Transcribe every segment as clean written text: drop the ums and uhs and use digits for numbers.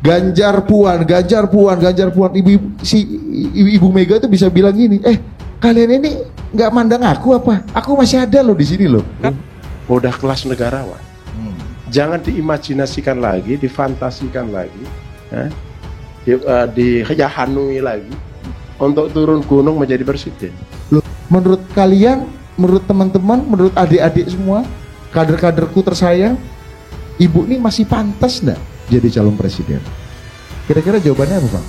Ganjar Puan. Ibu Mega tuh bisa bilang gini, kalian ini nggak mandang aku apa? Aku masih ada loh di sini loh. Kan udah kelas negarawan. Jangan diimajinasikan lagi, difantasikan lagi, dihayanui lagi untuk turun gunung menjadi presiden. Loh, menurut kalian, menurut teman-teman, menurut adik-adik semua, kader-kaderku tersayang, ibu ini masih pantas nggak jadi calon presiden? Kira-kira jawabannya apa, Bang?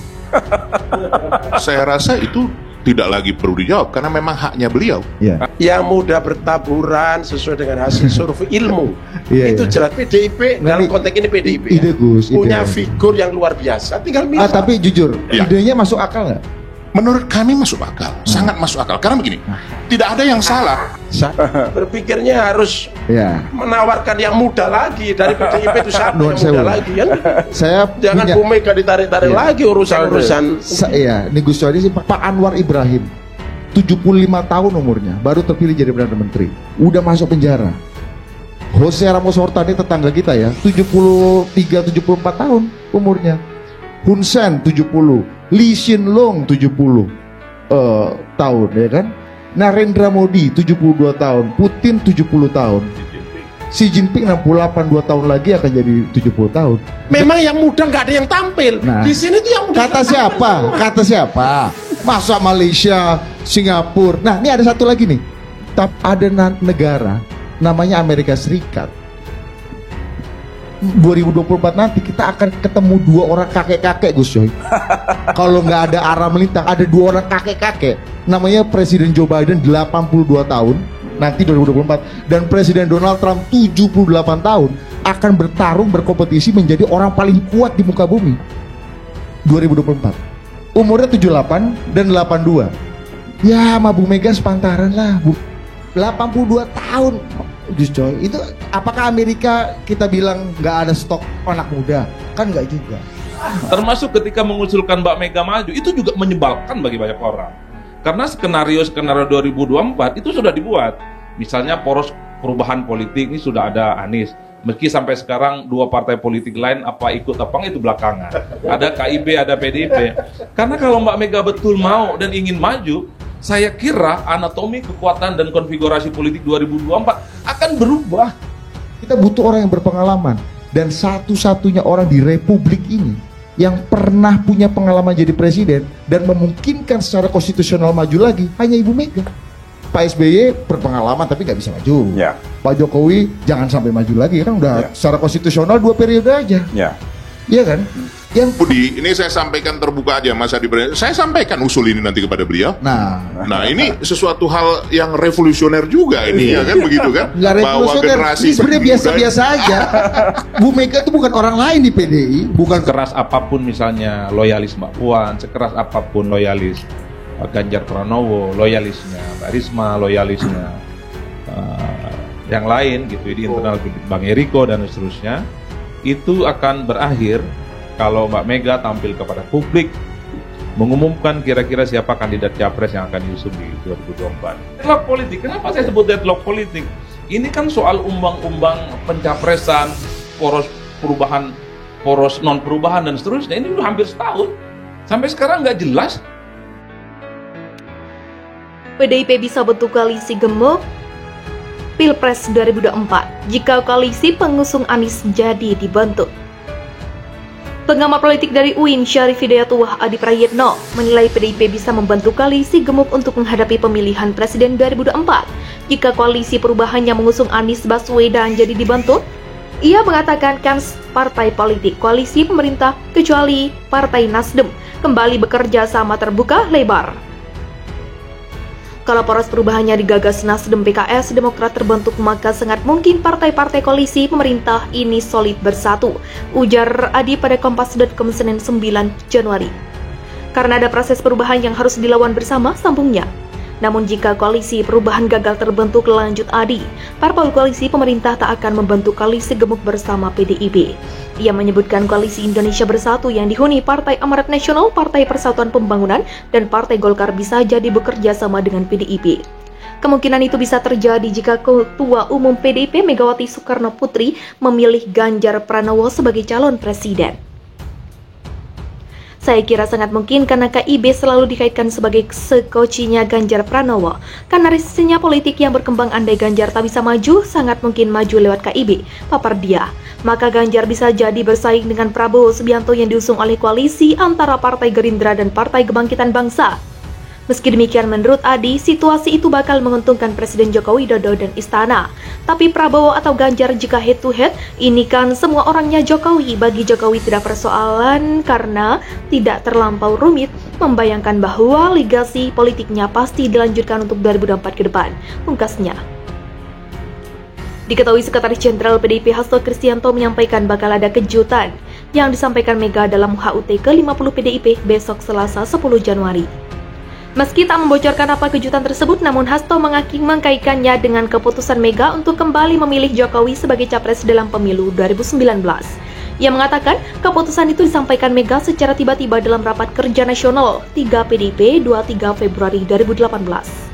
Saya rasa itu tidak lagi perlu dijawab karena memang haknya beliau. Ya. Yang mudah bertaburan sesuai dengan hasil survei ilmu. Itu jelas PDIP dalam konteks ini PDIP ide Gus, punya figur yang luar biasa. Tinggal milih. Tapi jujur, idenya masuk akal nggak? Menurut kami masuk akal, sangat masuk akal. Karena begini, tidak ada yang salah. Berpikirnya harus menawarkan yang muda lagi dari PDIP itu siapa yang muda lagi kan? Jangan Bu Mega ditarik-tarik lagi urusan-urusan. Ini Gus Coy sih Pak Anwar Ibrahim, 75 tahun umurnya, baru terpilih jadi Perdana Menteri, udah masuk penjara. Jose Ramos Horta ini tetangga kita ya, 73-74 tahun umurnya. Hun Sen 70, Lee Hsien Loong 70 tahun ya kan. Narendra Modi 72 tahun, Putin 70 tahun, Xi Jinping 68, 2 tahun lagi akan jadi 70 tahun. Memang yang muda nggak ada yang tampil. Di sini tuh yang muda. Kata siapa? Masa Malaysia, Singapura. Nah, ini ada satu lagi nih. Ada negara namanya Amerika Serikat. 2024 nanti kita akan ketemu 2 orang kakek-kakek Gus Coy. Kalau nggak ada arah melintang, ada 2 orang kakek-kakek. Namanya Presiden Joe Biden 82 tahun nanti 2024 dan Presiden Donald Trump 78 tahun akan bertarung berkompetisi menjadi orang paling kuat di muka bumi 2024. Umurnya 78 dan 82. Ya sama Bu Mega sepantaran lah, 82 tahun. Gus Coy, itu apakah Amerika kita bilang nggak ada stok anak muda? Kan nggak juga. Termasuk ketika mengusulkan Mbak Mega maju, itu juga menyebalkan bagi banyak orang. Karena skenario 2024 itu sudah dibuat. Misalnya poros perubahan politik ini sudah ada Anies. Meski sampai sekarang 2 partai politik lain apa ikut apa itu belakangan. Ada KIB, ada PDIP. Karena kalau Mbak Mega betul mau dan ingin maju, saya kira anatomi kekuatan dan konfigurasi politik 2024 akan berubah. Kita butuh orang yang berpengalaman. Dan satu-satunya orang di Republik ini yang pernah punya pengalaman jadi presiden dan memungkinkan secara konstitusional maju lagi hanya Ibu Mega. Pak SBY berpengalaman tapi nggak bisa maju. Pak Jokowi jangan sampai maju lagi, kan udah secara konstitusional 2 periode aja. Iya kan? Yang Budi, ini saya sampaikan terbuka aja Mas Adi. Saya sampaikan usul ini nanti kepada beliau. Nah ini sesuatu hal yang revolusioner juga ini ya kan, begitu kan? Nggak revolusioner, ini sebenarnya biasa-biasa aja. Bu Mega itu bukan orang lain di PDI. Bukan keras apapun misalnya loyalis Mbak Puan, sekeras apapun loyalis Ganjar Pranowo, loyalisnya Mbak Risma, loyalisnya yang lain gitu di internal Bang Eriko dan seterusnya, itu akan berakhir kalau Mbak Mega tampil kepada publik mengumumkan kira-kira siapa kandidat capres yang akan diusung di 2024. Deadlock politik, kenapa saya sebut deadlock politik? Ini kan soal umbang-umbang pencapresan, poros perubahan, poros non perubahan dan seterusnya. Ini udah hampir setahun, sampai sekarang nggak jelas. PDIP bisa bentuk koalisi gemuk Pilpres 2024 jika koalisi pengusung Anies jadi dibentuk. Pengamat politik dari UIN Syarif Hidayatullah Adi Prayitno menilai PDIP bisa membentuk koalisi gemuk untuk menghadapi pemilihan presiden 2024 jika koalisi perubahannya mengusung Anies Baswedan jadi dibentuk. Ia mengatakan kans partai politik koalisi pemerintah kecuali Partai Nasdem kembali bekerja sama terbuka lebar. Kalau poros perubahannya digagas Nasdem, PKS, Demokrat terbentuk, maka sangat mungkin partai-partai koalisi pemerintah ini solid bersatu, ujar Adi pada Kompas.com Senin 9 Januari. Karena ada proses perubahan yang harus dilawan bersama, sambungnya. Namun jika koalisi perubahan gagal terbentuk, lanjut Adi, parpol koalisi pemerintah tak akan membentuk koalisi gemuk bersama PDIP. Ia menyebutkan koalisi Indonesia Bersatu yang dihuni Partai Amanat Nasional, Partai Persatuan Pembangunan, dan Partai Golkar bisa jadi bekerja sama dengan PDIP. Kemungkinan itu bisa terjadi jika Ketua Umum PDIP Megawati Soekarno Putri memilih Ganjar Pranowo sebagai calon presiden. Saya kira sangat mungkin karena KIB selalu dikaitkan sebagai sekocinya Ganjar Pranowo. Karena risikonya politik yang berkembang andai Ganjar tak bisa maju, sangat mungkin maju lewat KIB, papar dia. Maka Ganjar bisa jadi bersaing dengan Prabowo Subianto yang diusung oleh koalisi antara Partai Gerindra dan Partai Kebangkitan Bangsa. Meski demikian, menurut Adi, situasi itu bakal menguntungkan Presiden Joko Widodo dan Istana. Tapi Prabowo atau Ganjar jika head to head, ini kan semua orangnya Jokowi. Bagi Jokowi tidak persoalan karena tidak terlampau rumit membayangkan bahwa legasi politiknya pasti dilanjutkan untuk 2024 ke depan, pungkasnya. Diketahui Sekretaris Jenderal PDIP Hasto Kristianto menyampaikan bakal ada kejutan yang disampaikan Mega dalam HUT ke-50 PDIP besok Selasa 10 Januari. Meski tak membocorkan apa kejutan tersebut, namun Hasto mengkaitkannya dengan keputusan Mega untuk kembali memilih Jokowi sebagai capres dalam pemilu 2019. Ia mengatakan keputusan itu disampaikan Mega secara tiba-tiba dalam rapat kerja nasional 3 PDIP 23 Februari 2018.